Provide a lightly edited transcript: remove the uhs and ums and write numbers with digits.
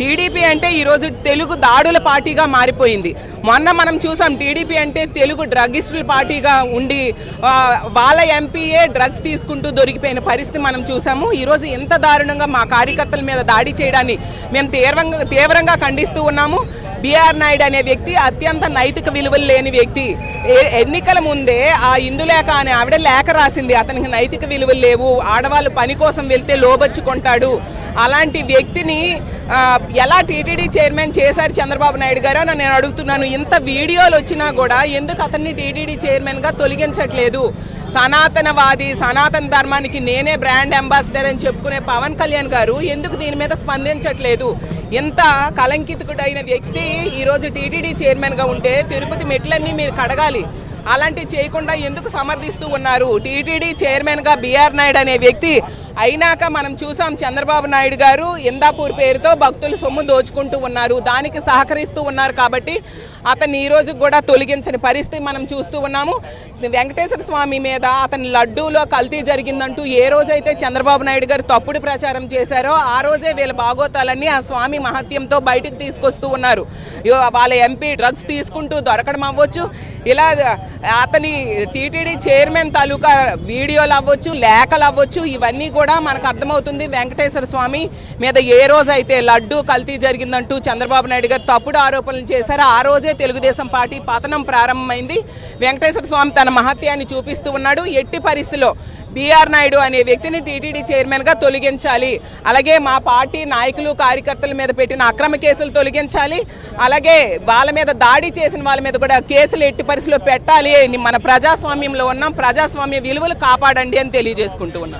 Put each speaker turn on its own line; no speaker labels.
TDP అంటే ఈరోజు తెలుగు దాడుల పార్టీగా మారిపోయింది. మొన్న మనం చూసాం టీడీపీ అంటే తెలుగు డ్రగ్గిస్టుల పార్టీగా ఉండి వాళ్ళ ఎంపీఏ డ్రగ్స్ తీసుకుంటూ దొరికిపోయిన పరిస్థితి మనం చూసాము. ఈరోజు ఎంత దారుణంగా మా కార్యకర్తల మీద దాడి చేయడాన్ని మేము తీవ్రంగా ఖండిస్తూ ఉన్నాము. బిఆర్ నాయుడు అనే వ్యక్తి అత్యంత నైతిక విలువలు లేని వ్యక్తి. ఎన్నికల ముందే ఆ ఇందులేఖ అనే ఆవిడ లేఖ రాసింది, అతనికి నైతిక విలువలు లేవు, ఆడవాళ్ళు పని కోసం వెళ్తే లోబచ్చుకుంటాడు. అలాంటి వ్యక్తిని ఎలా టీటీడీ చైర్మన్ చేశారు చంద్రబాబు నాయుడు గారు అని నేను అడుగుతున్నాను. ఇంత వీడియోలు వచ్చినా కూడా ఎందుకు అతన్ని టీటీడీ చైర్మన్గా తొలగించట్లేదు? సనాతనవాది, సనాతన ధర్మానికి నేనే బ్రాండ్ అంబాసిడర్ అని చెప్పుకునే పవన్ కళ్యాణ్ గారు ఎందుకు దీని మీద స్పందించట్లేదు? ఎంత కలంకితుడైన వ్యక్తి ఈరోజు టీటీడీ చైర్మన్గా ఉంటే తిరుపతి మెట్లన్నీ మీరు కడగాలి. అలాంటివి చేయకుండా ఎందుకు సమర్థిస్తూ ఉన్నారు? టీటీడీ చైర్మన్గా బిఆర్ నాయుడు అనే వ్యక్తి అయినాక మనం చూసాం చంద్రబాబు నాయుడు గారు ఇందాపూర్ పేరుతో భక్తులు సొమ్ము దోచుకుంటూ ఉన్నారు, దానికి సహకరిస్తూ ఉన్నారు. కాబట్టి అతన్ని ఈ రోజు కూడా తొలగించని పరిస్థితి మనం చూస్తూ ఉన్నాము. వెంకటేశ్వర స్వామి మీద అతని లడ్డూలో కల్తీ జరిగిందంటూ ఏ రోజైతే చంద్రబాబు నాయుడు గారు తప్పుడు ప్రచారం చేశారో ఆ రోజే వీళ్ళ బాగోతాలన్నీ ఆ స్వామి మహత్యంతో బయటకు తీసుకొస్తూ ఉన్నారు. వాళ్ళ ఎంపీ డ్రగ్స్ తీసుకుంటూ దొరకడం అవ్వచ్చు, ఇలా అతని టీటీడీ చైర్మన్ తాలూకా వీడియోలు అవ్వచ్చు, లేఖలు అవ్వచ్చు, ఇవన్నీ కూడా మనకు అర్థమవుతుంది. వెంకటేశ్వర స్వామి మీద ఏ రోజైతే లడ్డూ కల్తీ జరిగిందంటూ చంద్రబాబు నాయుడు గారు తప్పుడు ఆరోపణలు చేశారో ఆ రోజే తెలుగుదేశం పార్టీ పతనం ప్రారంభమైంది. వెంకటేశ్వర స్వామి తన మహత్యాన్ని చూపిస్తూ ఉన్నాడు. ఎట్టి పరిస్థితిలో బిఆర్ నాయుడు అనే వ్యక్తిని టీటీడీ చైర్మన్గా తొలగించాలి. అలాగే మా పార్టీ నాయకులు కార్యకర్తల మీద పెట్టిన అక్రమ కేసులు తొలగించాలి. అలాగే వాళ్ళ మీద దాడి చేసిన వాళ్ళ మీద కూడా కేసులు ఎట్టి పరిస్థితిలో పెట్టాలి. మన ప్రజాస్వామ్యంలో ఉన్నాం, ప్రజాస్వామ్య విలువలు కాపాడండి అని తెలియజేసుకుంటూ ఉన్నాం.